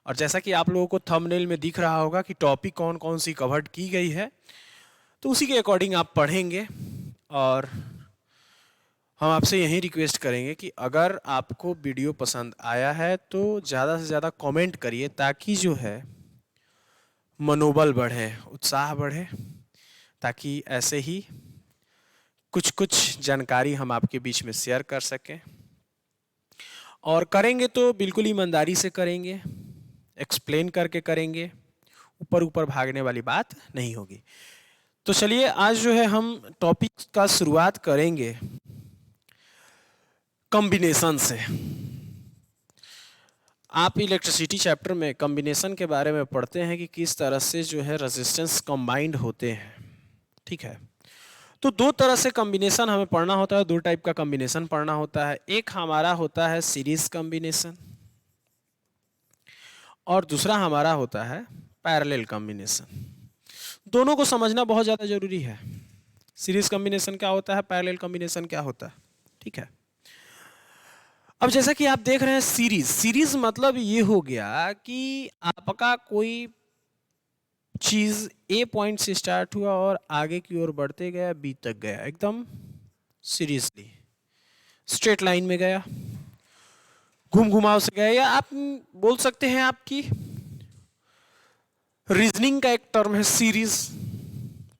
और जैसा कि आप लोगों को थंबनेल में दिख रहा होगा कि टॉपिक कौन कौन सी कवर्ड की गई है, तो उसी के अकॉर्डिंग आप पढ़ेंगे। और हम आपसे यही रिक्वेस्ट करेंगे कि अगर आपको वीडियो पसंद आया है तो ज़्यादा से ज़्यादा कमेंट करिए, ताकि जो है मनोबल बढ़े, उत्साह बढ़े, ताकि ऐसे ही कुछ कुछ जानकारी हम आपके बीच में शेयर कर सकें। और करेंगे तो बिल्कुल ईमानदारी से करेंगे, एक्सप्लेन करके करेंगे, ऊपर ऊपर भागने वाली बात नहीं होगी। तो चलिए आज जो है हम टॉपिक का शुरुआत करेंगे कॉम्बिनेशन से। आप इलेक्ट्रिसिटी चैप्टर में कॉम्बिनेशन के बारे में पढ़ते हैं कि किस तरह से जो है रेजिस्टेंस कंबाइंड होते हैं, ठीक है। तो दो तरह से कॉम्बिनेशन हमें पढ़ना होता है, दो टाइप का कॉम्बिनेशन पढ़ना होता है। एक हमारा होता है सीरीज कॉम्बिनेशन और दूसरा हमारा होता है पैरेलल कॉम्बिनेशन। दोनों को समझना बहुत ज़्यादा जरूरी है। सीरीज कॉम्बिनेशन क्या होता है, पैरेलल कॉम्बिनेशन क्या होता है, ठीक है। अब जैसा कि आप देख रहे हैं सीरीज, सीरीज मतलब ये हो गया कि आपका कोई चीज ए पॉइंट से स्टार्ट हुआ और आगे की ओर बढ़ते गया, बी तक गया, एकदम सीरीजली स्ट्रेट लाइन में गया, घूम घुमाव से गया, या आप बोल सकते हैं आपकी रीजनिंग का एक टर्म है सीरीज।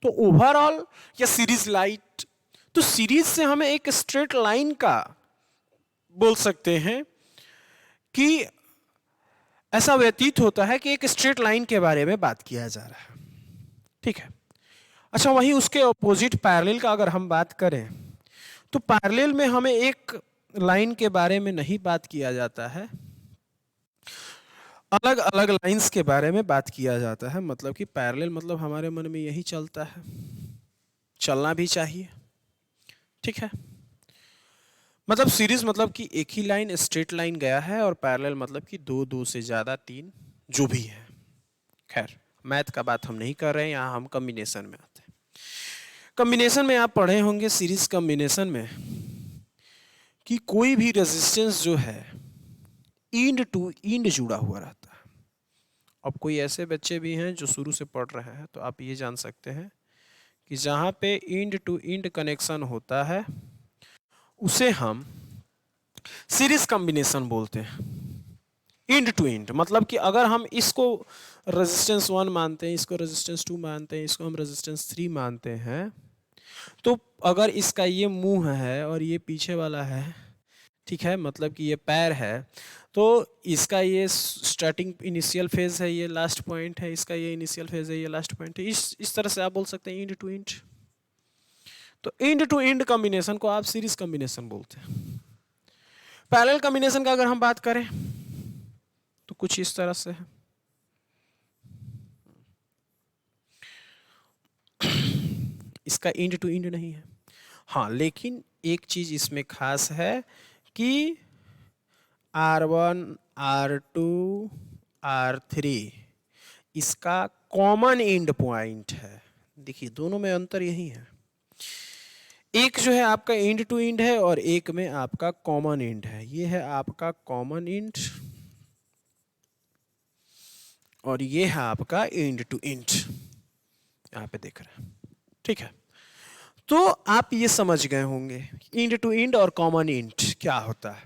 तो ओवरऑल या सीरीज लाइट, तो सीरीज से हमें एक स्ट्रेट लाइन का बोल सकते हैं कि ऐसा व्यतीत होता है कि एक स्ट्रेट लाइन के बारे में बात किया जा रहा है, ठीक है। अच्छा, वहीं उसके ऑपोजिट पैरेलल का अगर हम बात करें तो पैरेलल में हमें एक लाइन के बारे में नहीं बात किया जाता है, अलग अलग लाइंस के बारे में बात किया जाता है। मतलब कि पैरेलल मतलब हमारे मन में यही चलता है, चलना भी चाहिए, ठीक है। मतलब सीरीज मतलब कि एक ही लाइन स्ट्रेट लाइन गया है, और पैरेलल मतलब कि दो, दो से ज़्यादा, तीन, जो भी है। खैर, मैथ का बात हम नहीं कर रहे हैं, यहाँ हम कॉम्बिनेशन में आते हैं। कॉम्बिनेशन में आप पढ़े होंगे सीरीज कॉम्बिनेशन में कि कोई भी रेजिस्टेंस जो है इंड टू इंड जुड़ा हुआ रहता है। अब कोई ऐसे बच्चे भी हैं जो शुरू से पढ़ रहे हैं, तो आप ये जान सकते हैं कि जहाँ पे इंड टू इंड कनेक्शन होता है उसे हम सीरीज कॉम्बिनेशन बोलते हैं। इंड टू इंड मतलब कि अगर हम इसको रेजिस्टेंस 1 मानते हैं, इसको रेजिस्टेंस 2 मानते हैं, इसको हम रेजिस्टेंस 3 मानते हैं, तो अगर इसका ये मुंह है और ये पीछे वाला है, ठीक है, मतलब कि ये पैर है, तो इसका ये स्टार्टिंग इनिशियल फेज है, ये लास्ट पॉइंट है, इसका ये इनिशियल फेज है, ये लास्ट पॉइंट है। इस तरह से आप बोल सकते हैं इंड टू इंड। तो इंड टू इंड कॉम्बिनेशन को आप सीरीज कॉम्बिनेशन बोलते हैं। पैरेलल कॉम्बिनेशन का अगर हम बात करें तो कुछ इस तरह से है। इसका इंड टू इंड नहीं है, हाँ, लेकिन एक चीज इसमें खास है कि R1, R2, R3 इसका कॉमन एंड पॉइंट है। देखिए दोनों में अंतर यही है, एक जो है आपका एंड टू एंड है और एक में आपका कॉमन एंड है। ये है आपका कॉमन एंड और ये है आपका एंड टू एंड, यहाँ पे देख रहे हैं, ठीक है। तो आप ये समझ गए होंगे एंड टू एंड और कॉमन एंड क्या होता है,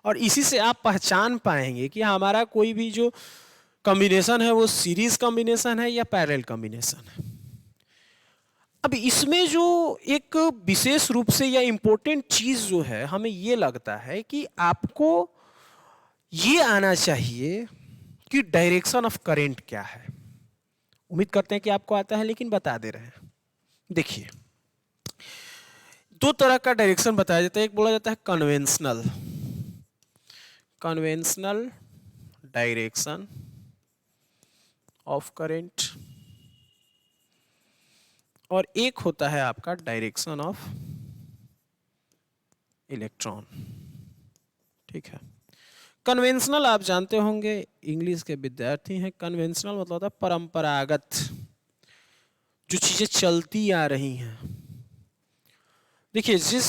और इसी से आप पहचान पाएंगे कि हमारा कोई भी जो कॉम्बिनेशन है वो सीरीज कॉम्बिनेशन है या पैरेलल कॉम्बिनेशन है। अब इसमें जो एक विशेष रूप से या इंपॉर्टेंट चीज जो है, हमें ये लगता है कि आपको ये आना चाहिए कि डायरेक्शन ऑफ करंट क्या है। उम्मीद करते हैं कि आपको आता है, लेकिन बता दे रहे हैं। देखिए दो तरह का डायरेक्शन बताया जाता है, एक बोला जाता है conventional, conventional direction of current, और एक होता है आपका डायरेक्शन ऑफ इलेक्ट्रॉन, ठीक है। कन्वेंशनल आप जानते होंगे, इंग्लिश के विद्यार्थी हैं, कन्वेंशनल मतलब होता है परंपरागत, जो चीजें चलती आ रही हैं। देखिए जिस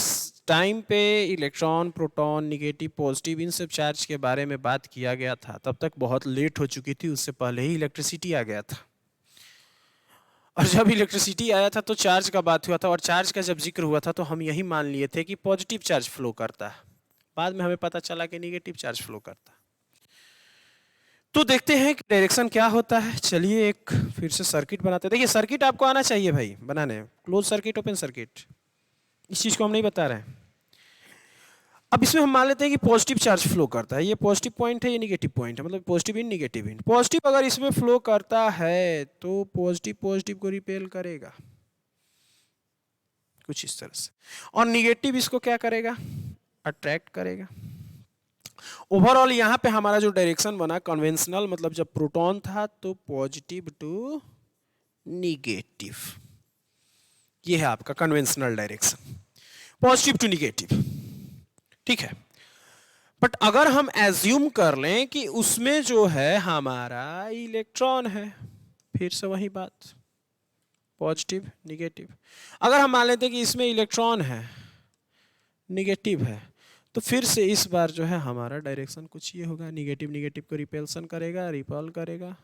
टाइम पे इलेक्ट्रॉन, प्रोटॉन, निगेटिव, पॉजिटिव, इन सब चार्ज के बारे में बात किया गया था तब तक बहुत लेट हो चुकी थी, उससे पहले ही इलेक्ट्रिसिटी आ गया था। और जब इलेक्ट्रिसिटी आया था तो चार्ज का बात हुआ था, और चार्ज का जब जिक्र हुआ था तो हम यही मान लिए थे कि पॉजिटिव चार्ज फ्लो करता है। बाद में हमें पता चला कि निगेटिव चार्ज फ्लो करता है। तो देखते हैं कि डायरेक्शन क्या होता है। चलिए एक फिर से सर्किट बनाते हैं। देखिए सर्किट आपको आना चाहिए भाई बनाने, क्लोज सर्किट, ओपन सर्किट, इस चीज को हम नहीं बता रहे हैं। अब इसमें हम मान लेते हैं कि पॉजिटिव चार्ज फ्लो करता है, ये पॉजिटिव पॉइंट है, ये निगेटिव पॉइंट है, मतलब positive in negative in. Positive अगर इसमें फ्लो करता है तो पॉजिटिव पॉजिटिव को रिपेल करेगा कुछ इस तरह से, और निगेटिव इसको क्या करेगा, अट्रैक्ट करेगा। ओवरऑल यहाँ पे हमारा जो डायरेक्शन बना कन्वेंशनल, मतलब जब प्रोटॉन था तो पॉजिटिव टू निगेटिव, ये है आपका conventional direction, positive to negative, ठीक है। बट अगर हम एज्यूम कर लें कि उसमें जो है हमारा इलेक्ट्रॉन है, फिर से वही बात, पॉजिटिव निगेटिव। अगर हम मान लेते हैं कि इसमें इलेक्ट्रॉन है, निगेटिव है, तो फिर से इस बार जो है हमारा डायरेक्शन कुछ ये होगा, निगेटिव निगेटिव को रिपेल्सन करेगा, रिपल करेगा,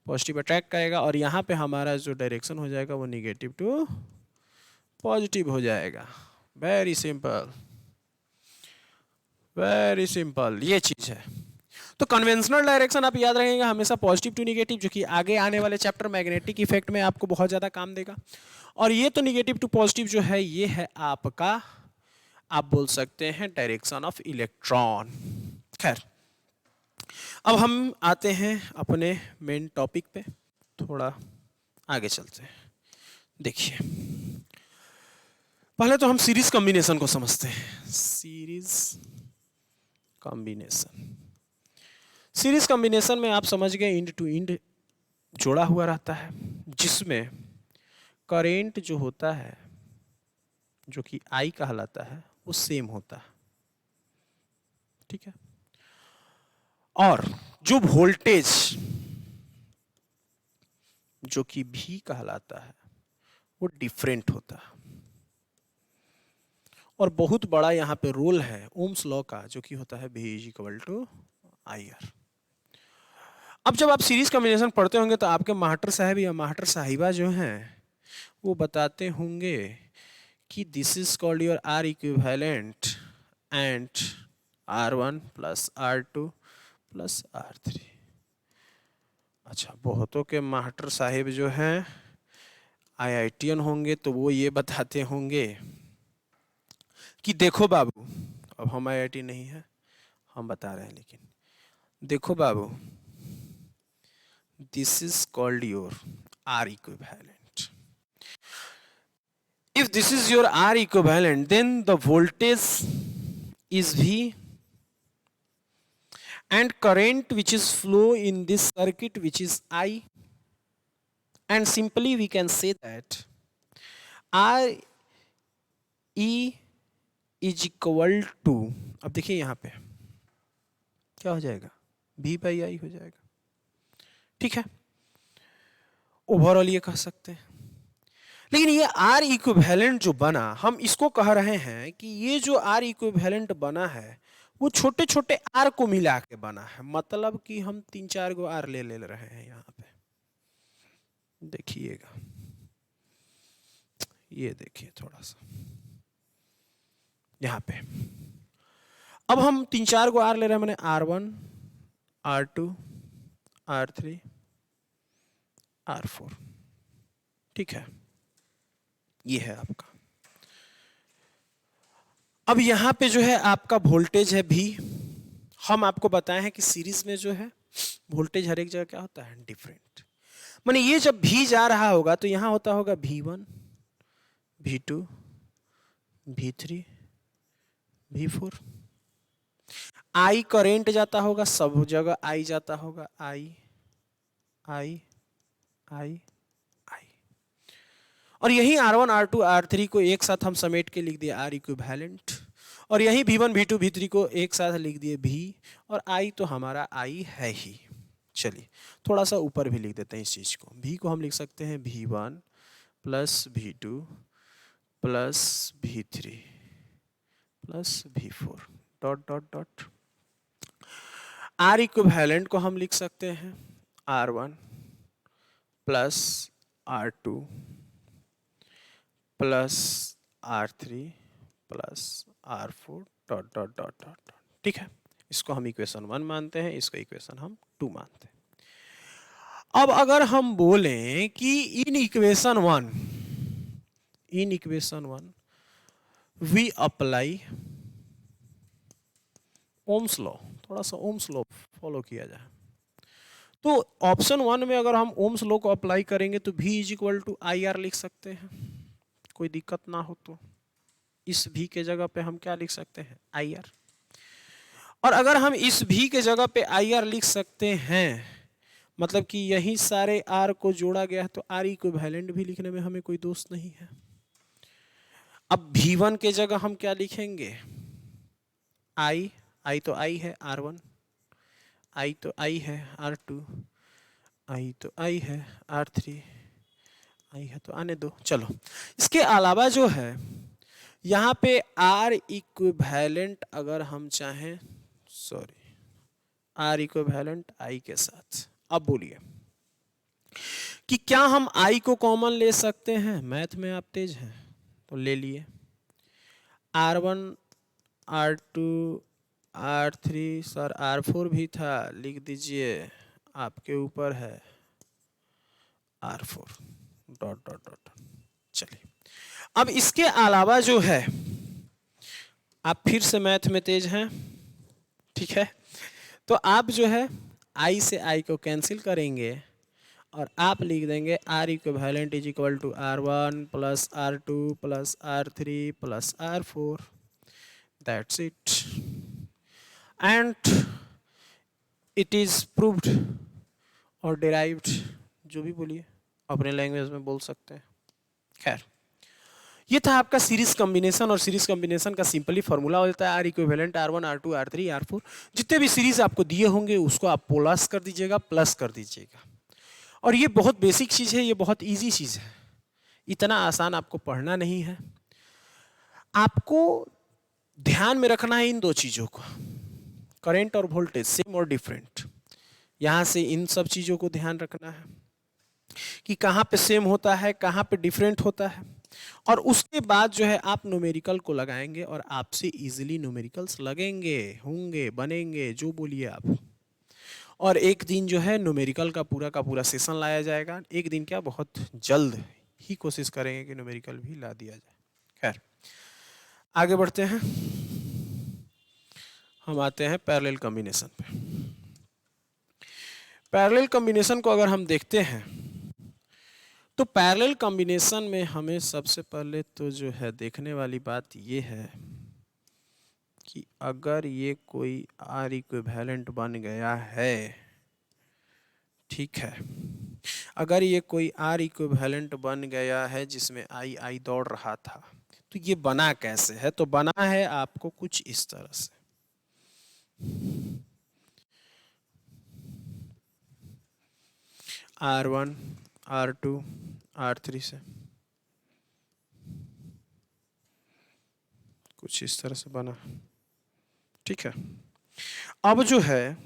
पॉजिटिव अट्रैक्ट करेगा, और यहाँ पे हमारा जो डायरेक्शन हो जाएगा वो निगेटिव टू पॉजिटिव हो जाएगा। वेरी सिंपल, वेरी सिंपल, ये चीज है। तो कन्वेंशनल डायरेक्शन आप याद रखेंगे हमेशा पॉजिटिव टू निगेटिव, जो कि आगे आने वाले चैप्टर मैग्नेटिक इफेक्ट में आपको बहुत ज्यादा काम देगा। और ये तो निगेटिव टू पॉजिटिव जो है ये है आपका, आप बोल सकते हैं डायरेक्शन ऑफ इलेक्ट्रॉन। खैर अब हम आते हैं अपने मेन टॉपिक पे, थोड़ा आगे चलते हैं। देखिए पहले तो हम सीरीज कॉम्बिनेशन को समझते हैं। सीरीज कॉम्बिनेशन, सीरीज कॉम्बिनेशन में आप समझ गए इंड टू इंड जोड़ा हुआ रहता है, जिसमें करेंट जो होता है जो कि आई कहलाता है वो सेम होता है, ठीक है। और जो वोल्टेज जो कि भी कहलाता है वो डिफरेंट होता है। और बहुत बड़ा यहाँ पे रोल है ओम्स लॉ का, जो कि होता है V equal to I R. अब जब आप सीरीज कॉम्बिनेशन पढ़ते होंगे तो आपके मास्टर साहब या मास्टर साहिबा जो हैं वो बताते होंगे कि this is called your R equivalent and R1 plus R2 plus R3। अच्छा, बहुतों के मास्टर साहिब जो हैं IITian होंगे तो वो ये बताते होंगे कि देखो बाबू, अब हम IIT नहीं है हम बता रहे हैं, लेकिन देखो बाबू, this is called your R equivalent. If this is your R equivalent, then the voltage is V and current which is flow in this circuit which is I, and simply we can say that R E is equal to, अब देखिए यहाँ पे क्या हो जाएगा, V by I हो जाएगा, ठीक है। ओवरऑल ये कह सकते हैं। लेकिन ये R इक्विवेलेंट जो बना, हम इसको कह रहे हैं कि ये जो R इक्विवेलेंट बना है वो छोटे छोटे R को मिला के बना है, मतलब कि हम 3-4 गो R ले रहे हैं यहाँ पे। देखिएगा, ये देखिए थोड़ा सा यहाँ पे, अब हम 3-4 गो R ले रहे हैं, मैंने R1 R2 R3 R4, ठीक है, ये है आपका। अब यहाँ पे जो है आपका वोल्टेज है V। हम आपको बताए हैं कि सीरीज में जो है वोल्टेज हर एक जगह क्या होता है, डिफरेंट। माने ये जब V जा रहा होगा तो यहाँ होता होगा V1 V2 V3 V4। I current जाता होगा, सब जगह I जाता होगा, I I I I, और यही R1 R2 R3 को एक साथ हम समेट के लिख दिए R इक्विवेलेंट, और यही V1 V2 V3 को एक साथ लिख दिए V, और I तो हमारा I है ही। चलिए थोड़ा सा ऊपर भी लिख देते हैं इस चीज को, V को हम लिख सकते हैं V1 plus V2 plus V3 plus V4 dot dot dot. R equivalent को हम लिख सकते हैं R1 plus R2 plus R3 plus R4 dot dot dot dot. ठीक है, इसको हम इक्वेशन 1 मानते हैं, इसको इक्वेशन हम 2 मानते हैं। अब अगर हम बोलें कि in equation 1 we apply Ohm's law, थोड़ा सा ओम्स लॉ फॉलो किया जाए, तो ऑप्शन 1 में अगर हम ओम्स लॉ को अप्लाई करेंगे तो V is equal to I R लिख सकते हैं, कोई दिक्कत ना हो तो इस V के जगह पे हम क्या लिख सकते हैं, आई आर। और अगर हम इस V के जगह पे आई आर लिख सकते हैं, मतलब कि यही सारे R को जोड़ा गया है, तो R इक्विवेलेंट भी लिखने में हमें कोई दोष नहीं है। अब V1 के जगह हम क्या लिखेंगे, आई तो आई है R1, आई तो आई है R2, आई तो आई है R3, आई है तो आने दो। चलो, इसके अलावा जो है यहाँ पे R इक्विवेलेंट अगर हम चाहें, सॉरी, R इक्विवेलेंट I के साथ, अब बोलिए कि क्या हम I को कॉमन ले सकते हैं? मैथ में आप तेज हैं तो ले लिए। R1 R2 R3 sir R4 भी था, लिख दीजिए, आपके ऊपर है R4 डॉट डॉट डॉट। चलिए, अब इसके अलावा जो है, आप फिर से मैथ में तेज हैं, ठीक है, तो आप जो है I से I को कैंसिल करेंगे और आप लिख देंगे R equivalent is equal to R1 plus R2 plus R3 plus R4, that's it, and it is proved और डिराइव्ड, जो भी बोलिए, अपने लैंग्वेज में बोल सकते हैं। खैर, ये था आपका सीरीज कॉम्बिनेशन, और सीरीज कॉम्बिनेशन का सिंपली फॉर्मूला होता है are equivalent R1 R2 R3 R4। जितने भी सीरीज आपको दिए होंगे उसको आप प्लस कर दीजिएगा, प्लस कर दीजिएगा। और ये बहुत बेसिक चीज है, ये बहुत इजी चीज है, इतना आसान आपको पढ़ना नहीं है। आपको ध्यान में रखना है इन दो चीजों को, करंट और वोल्टेज, सेम और डिफरेंट। यहां से इन सब चीजों को ध्यान रखना है कि कहाँ पे सेम होता है, कहाँ पे डिफरेंट होता है, और उसके बाद जो है आप न्यूमेरिकल को लगाएंगे और आपसे इजीली न्यूमेरिकल्स लगेंगे, होंगे, बनेंगे, जो बोलिए आप। और एक दिन जो है न्यूमेरिकल का पूरा सेशन लाया जाएगा, एक दिन क्या, बहुत जल्द ही कोशिश करेंगे कि न्यूमेरिकल भी ला दिया जाए। खैर, आगे बढ़ते हैं, हम आते हैं पैरेलल कॉम्बिनेशन पे। पैरेलल कॉम्बिनेशन को अगर हम देखते हैं तो पैरेलल कॉम्बिनेशन में हमें सबसे पहले तो जो है देखने वाली बात ये है कि अगर ये कोई आर इक्विवेलेंट बन गया है, ठीक है, अगर ये कोई आर इक्विवेलेंट बन गया है जिसमें आई दौड़ रहा था, तो ये बना कैसे है? तो बना है आपको कुछ इस तरह से, R1 R2 R3 से, कुछ इस तरह से बना, ठीक है। अब जो है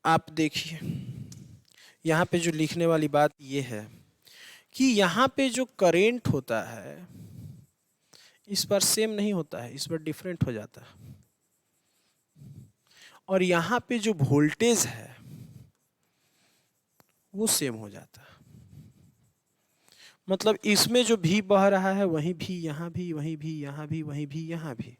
आप देखिए, यहाँ पे जो लिखने वाली बात ये है कि यहाँ पे जो करेंट होता है इस पर सेम नहीं होता है, इस पर डिफरेंट हो जाता है, और यहाँ पे जो वोल्टेज है वो सेम हो जाता है। मतलब इसमें जो भी बह रहा है वहीं भी, यहाँ भी, वहीं भी, यहाँ भी, वहीं भी, यहाँ भी,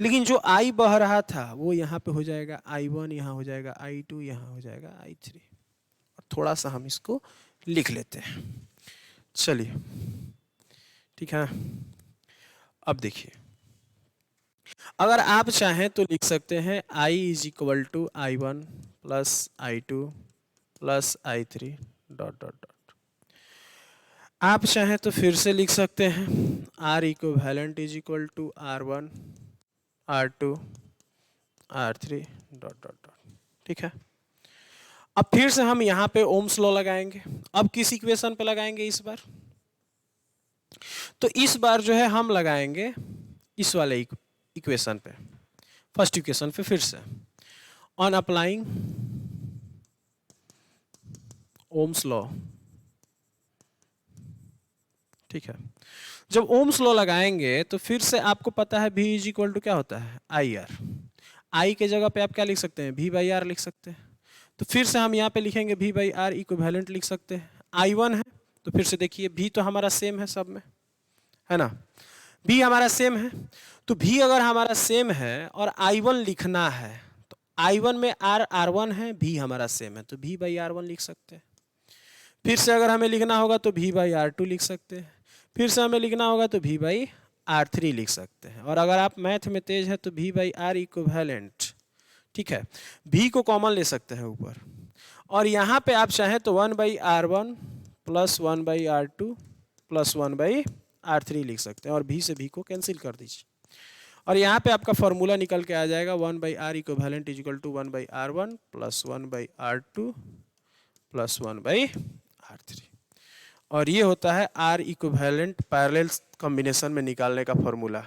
लेकिन जो I बह रहा था वो यहाँ पे हो जाएगा I1, यहाँ हो जाएगा I2, यहाँ हो जाएगा I3। और थोड़ा सा हम इसको लिख लेते हैं, चलिए, ठीक है। अब देखिए, अगर आप चाहें तो लिख सकते हैं I is equal to I1 plus I2 plus I3 dot dot dot. आप चाहें तो फिर से लिख सकते हैं R equivalent is equal to R1 R2 R3 dot dot dot, ठीक है। अब फिर से हम यहाँ पे ओम्स लॉ लगाएंगे। अब किस इक्वेशन पे लगाएंगे इस बार? तो इस बार जो है हम लगाएंगे इस वाले इक्वेशन पे, फर्स्ट इक्वेशन पे फिर से, ऑन अप्लाइंग ओम्स लॉ। ठीक है, जब ओम्स लॉ लगाएंगे तो फिर से आपको पता है V इज इक्वल टू क्या होता है, आई आर। आई के जगह पे आप क्या लिख सकते हैं, V बाई आर लिख सकते हैं। तो फिर से हम यहाँ पे लिखेंगे V बाई आर इक्विवेलेंट लिख सकते हैं। I1 है तो फिर से देखिए V तो हमारा सेम है सब में, है ना, V हमारा सेम है। तो V अगर हमारा सेम है और I1 लिखना है तो I1 में R1 है, V हमारा सेम है तो V बाई R1 लिख सकते हैं। फिर से अगर हमें लिखना होगा तो V बाई R2 लिख सकते हैं। फिर से हमें लिखना होगा तो V बाई R3 लिख सकते हैं। और अगर आप मैथ में तेज है तो V बाई आर इक्विवेलेंट, ठीक है, V को कॉमन ले सकते हैं ऊपर, और यहाँ पे आप चाहें तो 1/R1 plus 1/R2 plus 1/R3 लिख सकते हैं और V से V को कैंसिल कर दीजिए और यहाँ पे आपका फॉर्मूला निकल के आ जाएगा 1/R equivalent is equal to 1/R1 plus 1/R2 plus 1/R3। और ये होता है R इक्विवेलेंट पैरेलल कॉम्बिनेशन में निकालने का फॉर्मूला।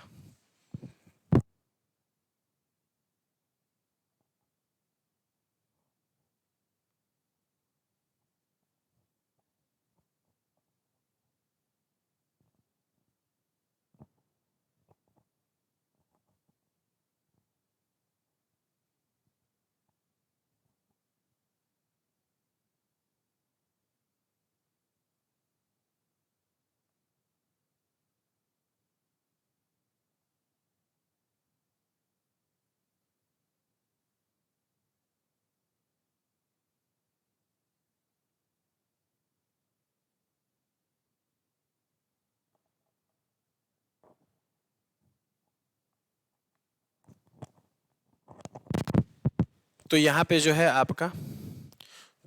तो यहाँ पे जो है आपका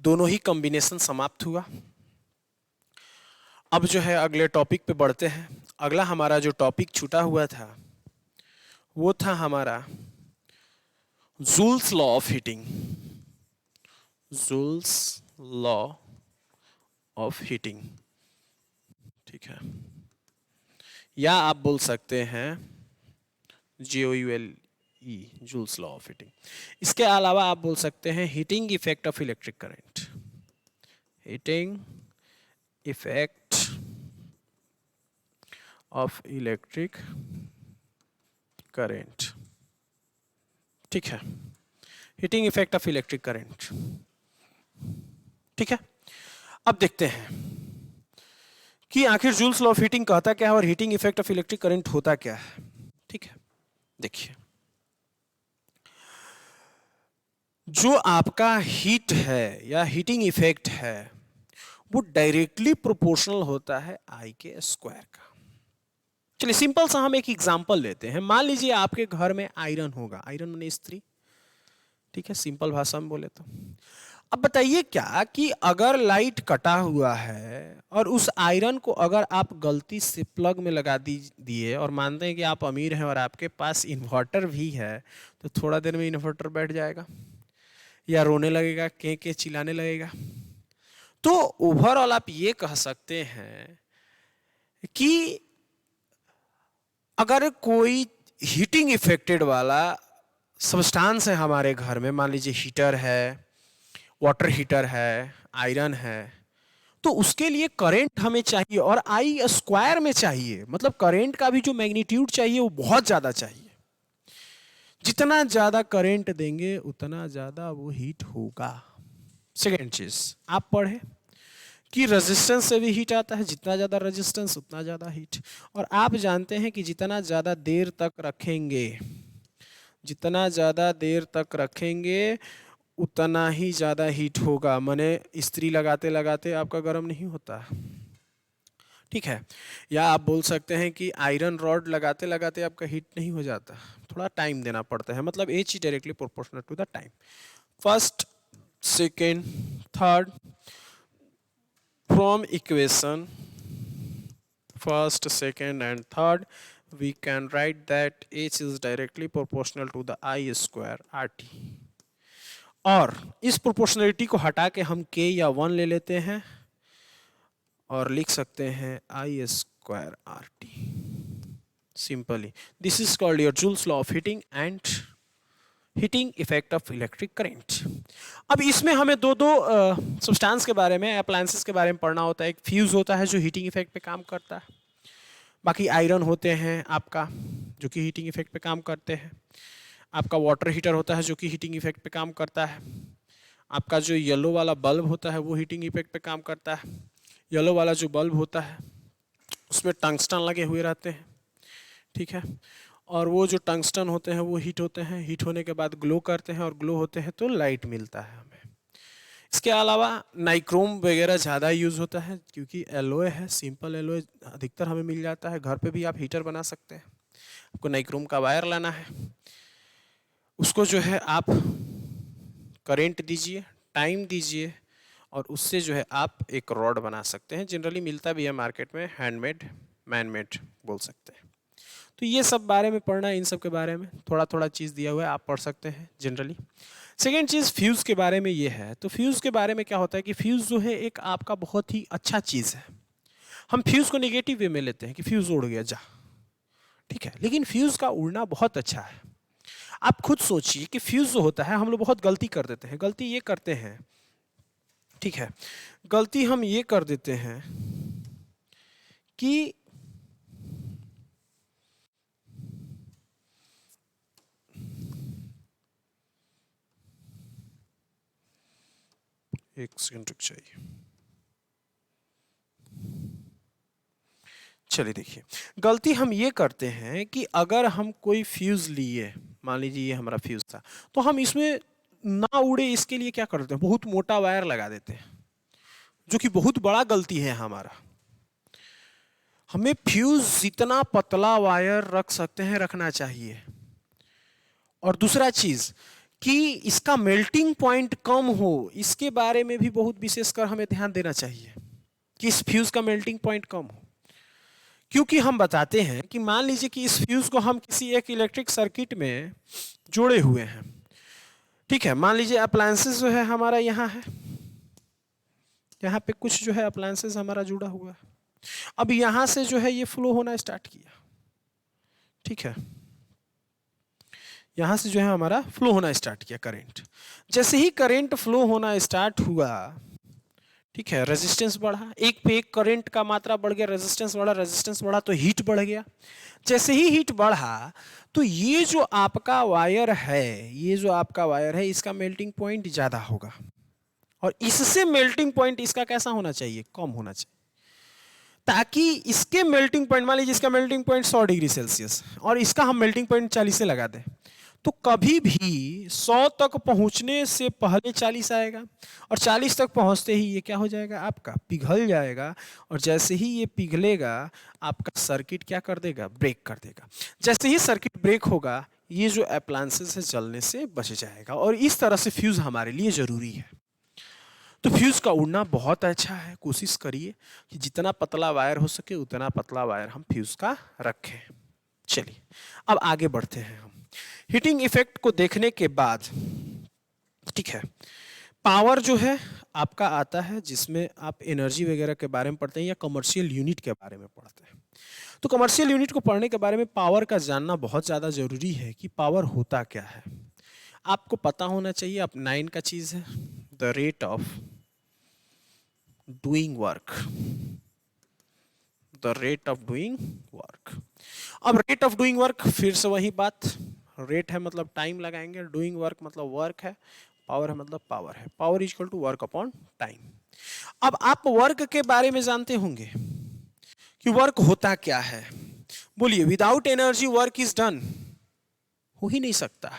दोनों ही कॉम्बिनेशन समाप्त हुआ। अब जो है अगले टॉपिक पे बढ़ते हैं। अगला हमारा जो टॉपिक छूटा हुआ था वो था हमारा joules law of heating. Joules law of heating, ठीक है, या आप बोल सकते हैं JOULE, joules law of heating. इसके अलावा आप बोल सकते हैं heating effect of electric current, heating effect of electric current, ठीक है, heating effect of electric current. ठीक है, अब देखते हैं कि आखिर जूल्स लॉ ऑफ हीटिंग कहता क्या है और heating effect of electric current होता क्या है। ठीक है, देखिए, जो आपका हीट है या हीटिंग इफेक्ट है वो डायरेक्टली प्रोपोर्शनल होता है आई के स्क्वायर का। चलिए सिंपल सा हम एक एग्जांपल लेते हैं। मान लीजिए आपके घर में आयरन होगा, आयरन माने स्त्री, ठीक है, सिंपल भाषा में बोले तो। अब बताइए क्या कि अगर लाइट कटा हुआ है और उस आयरन को अगर आप गलती से प्लग में लगा दिए और मानते हैं कि आप अमीर हैं और आपके पास इन्वर्टर भी है, तो थोड़ा देर में इन्वर्टर बैठ जाएगा या रोने लगेगा, के चिल्लाने लगेगा। तो ओवरऑल आप ये कह सकते हैं कि अगर कोई हीटिंग इफेक्टेड वाला सब्सटेंस है हमारे घर में, मान लीजिए हीटर है, वाटर हीटर है, आयरन है, तो उसके लिए करंट हमें चाहिए और आई स्क्वायर में चाहिए। मतलब करंट का भी जो मैग्नीट्यूड चाहिए वो बहुत ज्यादा चाहिए। जितना ज्यादा करंट देंगे उतना ज्यादा वो हीट होगा। सेकेंड चीज आप पढ़े कि रेजिस्टेंस से भी हीट आता है, जितना ज्यादा रेजिस्टेंस उतना ज्यादा हीट। और आप जानते हैं कि जितना ज्यादा देर तक रखेंगे, जितना ज्यादा देर तक रखेंगे उतना ही ज्यादा हीट होगा। माने इस्त्री लगाते लगाते आपका गर्म नहीं होता, ठीक है, या आप बोल सकते हैं कि आयरन रॉड लगाते लगाते आपका हीट नहीं हो जाता, थोड़ा टाइम देना पड़ता है। मतलब H is directly proportional to the time. First, second, third, from equation first, second and third we can write that h is directly proportional to the I square RT। और इस प्रोपोर्शनलिटी को हटा के हम k या 1 ले लेते हैं और लिख सकते हैं I square RT. Simply, this is called your Joule's law of heating and heating effect of electric current. अब इसमें हमें दो सब्सटेंस के बारे में, अप्लायंसेस के बारे में पढ़ना होता है। एक फ्यूज होता है जो हीटिंग इफेक्ट पे काम करता है, बाकी आयरन होते हैं आपका जो कि हीटिंग इफेक्ट पे काम करते हैं। आपका वाटर हीटर होता है जो कि हीटिंग इफेक्ट पे काम करता है। आपका जो येलो वाला बल्ब होता है वो हीटिंग इफेक्ट पे काम करता है। येलो वाला जो बल्ब होता है उसमें टंगस्टन लगे हुए रहते हैं, ठीक है, और वो जो टंगस्टन होते हैं वो हीट होते हैं, हीट होने के बाद ग्लो करते हैं और ग्लो होते हैं तो लाइट मिलता है हमें। इसके अलावा नाइक्रोम वगैरह ज़्यादा यूज़ होता है क्योंकि एलोए है, सिंपल एलोए अधिकतर हमें मिल जाता है। घर पे भी आप हीटर बना सकते हैं। आपको नाइक्रोम का वायर लाना है, उसको जो है आप करेंट दीजिए, टाइम दीजिए और उससे जो है आप एक रॉड बना सकते हैं। जनरली मिलता भी है मार्केट में, हैंडमेड, मैनमेड बोल सकते हैं। तो ये सब बारे में पढ़ना है, इन सब के बारे में थोड़ा थोड़ा चीज़ दिया हुआ है, आप पढ़ सकते हैं जनरली। सेकेंड चीज़ फ्यूज़ के बारे में ये है। तो फ्यूज़ के बारे में क्या होता है कि फ्यूज़ जो है एक आपका बहुत ही अच्छा चीज़ है। हम फ्यूज़ को नेगेटिव वे में लेते हैं कि फ्यूज़ उड़ गया जा, ठीक है, लेकिन फ्यूज़ का उड़ना बहुत अच्छा है। आप खुद सोचिए कि फ्यूज़ जो होता है हम लोग बहुत गलती कर देते हैं। गलती ये करते हैं, ठीक है, गलती हम ये कर देते हैं कि एक सेकंड रुक जाइए। चलिए देखिए, गलती हम ये करते हैं कि अगर हम कोई फ्यूज़ लिए, मान लीजिए ये हमारा फ्यूज़ था, तो हम इसमें ना उड़े इसके लिए क्या करते हैं, बहुत मोटा वायर लगा देते हैं, जो कि बहुत बड़ा गलती है हमारा। हमें फ्यूज़ जितना पतला वायर रख सकते हैं रखना चाहिए। और दूसरा चीज़ कि इसका मेल्टिंग पॉइंट कम हो, इसके बारे में भी बहुत विशेषकर हमें ध्यान देना चाहिए कि इस फ्यूज़ का मेल्टिंग पॉइंट कम हो। क्योंकि हम बताते हैं कि मान लीजिए कि इस फ्यूज को हम किसी एक इलेक्ट्रिक सर्किट में जोड़े हुए हैं, ठीक है, मान लीजिए अप्लायंसेस जो है हमारा यहाँ है, यहाँ पे कुछ जो है अप्लायंसेस हमारा जुड़ा हुआ है। अब यहाँ से जो है ये फ्लो होना स्टार्ट किया, ठीक है, यहाँ से जो है हमारा फ्लो होना स्टार्ट किया करंट। जैसे ही करंट फ्लो होना स्टार्ट हुआ, ठीक है, रेजिस्टेंस बढ़ा, एक पे एक करंट का मात्रा बढ़ गया, रेजिस्टेंस बढ़ा तो हीट बढ़ गया। जैसे ही हीट बढ़ा तो ये जो आपका वायर है, ये जो आपका वायर है, इसका मेल्टिंग पॉइंट ज़्यादा होगा और इससे मेल्टिंग पॉइंट इसका कैसा होना चाहिए, कम होना चाहिए, ताकि इसके मेल्टिंग पॉइंट, मान लीजिए इसका मेल्टिंग पॉइंट 100 डिग्री सेल्सियस और इसका हम मेल्टिंग पॉइंट 40 से लगा दें, तो कभी भी 100 तक पहुंचने से पहले 40 आएगा और 40 तक पहुंचते ही ये क्या हो जाएगा, आपका पिघल जाएगा। और जैसे ही ये पिघलेगा आपका सर्किट क्या कर देगा, ब्रेक कर देगा। जैसे ही सर्किट ब्रेक होगा ये जो अप्लायंसेस है जलने से बच जाएगा। और इस तरह से फ्यूज हमारे लिए जरूरी है। तो फ्यूज का उड़ना बहुत अच्छा है। कोशिश करिए कि जितना पतला वायर हो सके उतना पतला वायर हम फ्यूज का रखें। चलिए अब आगे बढ़ते हैं हम हीटिंग इफेक्ट को देखने के बाद, ठीक है, पावर जो है आपका आता है जिसमें आप एनर्जी वगैरह के बारे में पढ़ते हैं या कमर्शियल यूनिट के बारे में पढ़ते हैं। तो कमर्शियल यूनिट को पढ़ने के बारे में पावर का जानना बहुत ज़्यादा ज़रूरी है कि पावर होता क्या है। आपको पता होना चाहिए, अब 9 का चीज़ है, the rate of doing work, the rate of doing work. अब रेट ऑफ डूइंग वर्क, फिर से वही बात, रेट है मतलब टाइम लगाएंगे, डूइंग वर्क मतलब वर्क है, पावर है मतलब पावर है, power is equal to work upon time. अब आप वर्क के बारे में जानते होंगे कि वर्क होता क्या है। बोलिए, without energy work is done, हो ही नहीं सकता।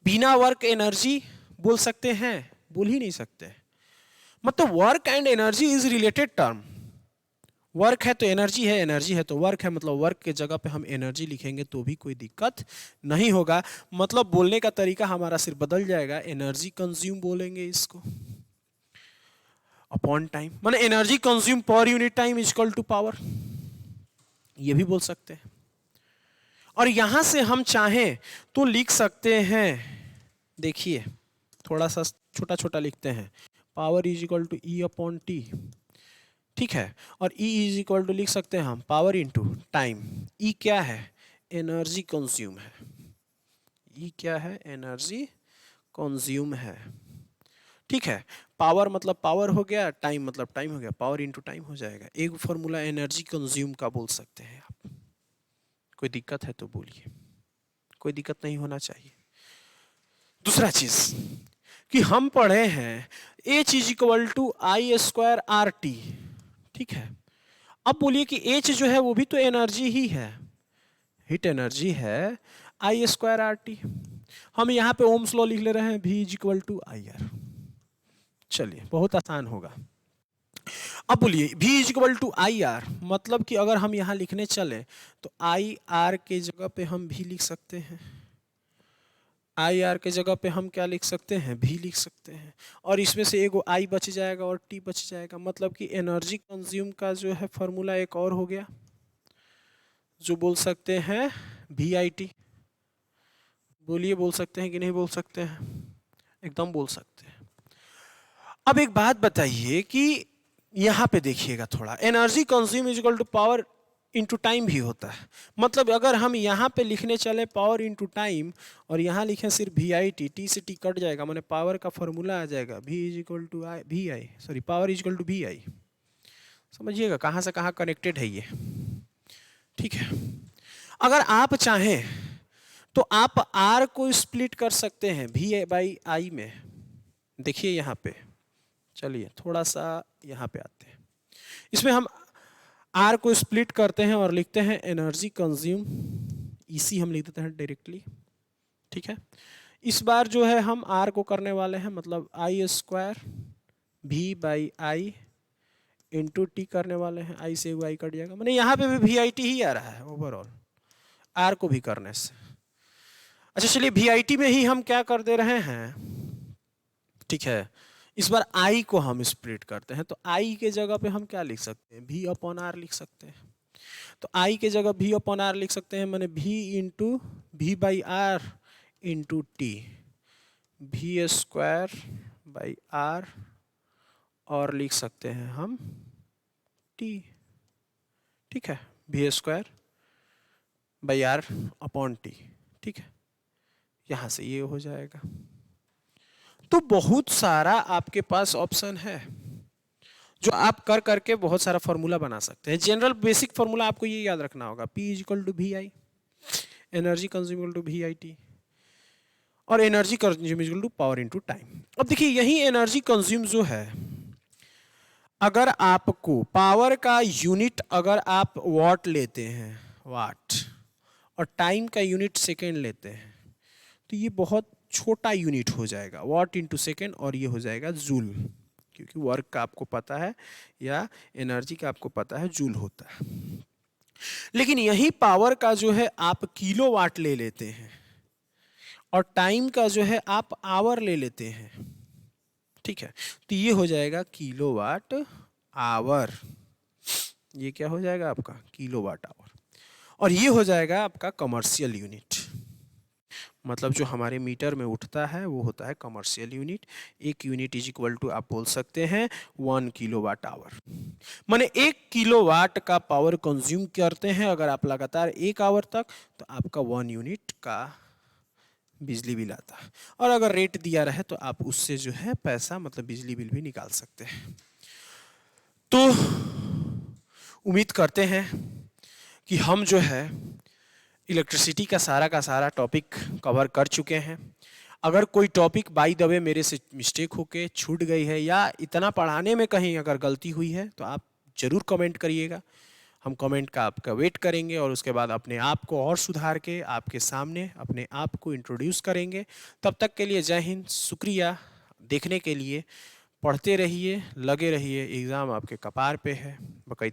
बिना वर्क एनर्जी बोल सकते हैं, बोल ही नहीं सकते। मतलब work and energy is related term. Work है तो एनर्जी है, एनर्जी है तो वर्क है, मतलब वर्क के जगह पे हम एनर्जी लिखेंगे तो भी कोई दिक्कत नहीं होगा। मतलब बोलने का तरीका हमारा सिर्फ बदल जाएगा, एनर्जी कंज्यूम बोलेंगे इसको अपॉन टाइम, माने energy consume per unit time is equal to power, ये भी बोल सकते हैं। और यहां से हम चाहें तो लिख सकते हैं, देखिए थोड़ा सा छोटा छोटा लिखते हैं, power is equal to E upon T ठीक है। और E इज इक्वल टू लिख सकते हैं हम पावर इंटू टाइम। E क्या है? एनर्जी कंज्यूम है। E क्या है? एनर्जी कंज्यूम है। ठीक है। पावर मतलब पावर हो गया, टाइम मतलब टाइम हो गया, पावर इंटू टाइम हो जाएगा। एक फॉर्मूला एनर्जी कंज्यूम का बोल सकते हैं आप। कोई दिक्कत है तो बोलिए, कोई दिक्कत नहीं होना चाहिए। दूसरा चीज कि हम पढ़े हैं H is equal to I square R T. ठीक है। अब बोलिए कि H जो है वो भी तो एनर्जी ही है, हीट एनर्जी है, आई स्क्वायर आर टी। हम यहाँ पे ओम्स लॉ लिख ले रहे हैं, V is equal to I R. चलिए बहुत आसान होगा। अब बोलिए V is equal to I R, मतलब कि अगर हम यहाँ लिखने चले तो आई आर के जगह पे हम भी लिख सकते हैं, आई आर के जगह पे हम क्या लिख सकते हैं? भी लिख सकते हैं। और इसमें से एगो आई बच जाएगा और टी बच जाएगा, मतलब कि एनर्जी कंज्यूम का जो है फॉर्मूला एक और हो गया, जो बोल सकते हैं वी आई टी। बोलिए बोल सकते हैं कि नहीं बोल सकते हैं? एकदम बोल सकते हैं। अब एक बात बताइए कि यहाँ पे देखिएगा थोड़ा, energy consume is equal to power into time भी होता है। मतलब अगर हम यहाँ पे लिखने चले पावर इंटू टाइम और यहाँ लिखें सिर्फ वी आई टी, टी से टी कट जाएगा, मैंने पावर का फॉर्मूला आ जाएगा V is equal to I, V I sorry power is equal to V I. समझिएगा कहाँ से कहाँ कनेक्टेड है ये। ठीक है। अगर आप चाहें तो आप आर को स्प्लिट कर सकते हैं वी बाई आई में। देखिए यहाँ पे, चलिए थोड़ा सा यहाँ पे आते हैं। इसमें हम आर को स्प्लिट करते हैं और लिखते हैं एनर्जी कंज्यूम, इसी हम लिख देते हैं डायरेक्टली। ठीक है। इस बार जो है हम आर को करने वाले हैं, मतलब आई स्क्वायर भी बाई आई इंटू टी करने वाले हैं। आई से आई कट जाएगा, मैंने यहाँ पे भी वी आई टी ही आ रहा है ओवरऑल आर को भी करने से। अच्छा चलिए वी आई टी में ही हम क्या कर दे रहे हैं, ठीक है, इस बार आई को हम स्प्लिट करते हैं, तो आई के जगह पे हम क्या लिख सकते हैं? भी अपॉन आर लिख सकते हैं। तो आई के जगह भी अपॉन आर लिख सकते हैं, मैंने V into V by R into T, V square by R, और लिख सकते हैं हम टी। ठीक है। V square by R upon T. ठीक है। यहाँ से ये हो जाएगा। तो बहुत सारा आपके पास ऑप्शन है जो आप कर करके बहुत सारा फॉर्मूला बना सकते हैं। जनरल बेसिक फॉर्मूला आपको ये याद रखना होगा, P is equal to V I, energy consume to V I T, और energy consume is equal to power into time. अब देखिए यही एनर्जी कंज्यूम जो है, अगर आपको पावर का यूनिट अगर आप वाट लेते हैं, वाट, और टाइम का यूनिट सेकेंड लेते हैं, तो ये बहुत छोटा यूनिट हो जाएगा, वाट इंटू सेकेंड, और ये हो जाएगा जूल, क्योंकि वर्क का आपको पता है या एनर्जी का आपको पता है जूल होता है। लेकिन यही पावर का जो है आप किलो वाट ले लेते हैं और टाइम का जो है आप आवर ले लेते हैं। ठीक है। तो ये हो जाएगा किलो वाट आवर, ये क्या हो जाएगा आपका? Kilowatt hour. और ये हो जाएगा आपका कमर्शियल यूनिट, मतलब जो हमारे मीटर में उठता है वो होता है कमर्शियल यूनिट। एक यूनिट इज इक्वल टू आप बोल सकते हैं 1 किलो वाट आवर। माने 1 किलो वाट का पावर कंज्यूम करते हैं अगर आप लगातार 1 आवर तक, तो आपका 1 यूनिट का बिजली बिल आता है। और अगर रेट दिया रहे तो आप उससे जो है पैसा मतलब बिजली बिल भी निकाल सकते हैं। तो उम्मीद करते हैं कि हम जो है इलेक्ट्रिसिटी का सारा टॉपिक कवर कर चुके हैं। अगर कोई टॉपिक बाय द वे मेरे से मिस्टेक होके छूट गई है या इतना पढ़ाने में कहीं अगर गलती हुई है तो आप ज़रूर कमेंट करिएगा। हम कमेंट का आपका वेट करेंगे और उसके बाद अपने आप को और सुधार के आपके सामने अपने आप को इंट्रोड्यूस करेंगे। तब तक के लिए जय हिंद, शुक्रिया देखने के लिए। पढ़ते रहिए, लगे रहिए, एग्ज़ाम आपके कपार पे है।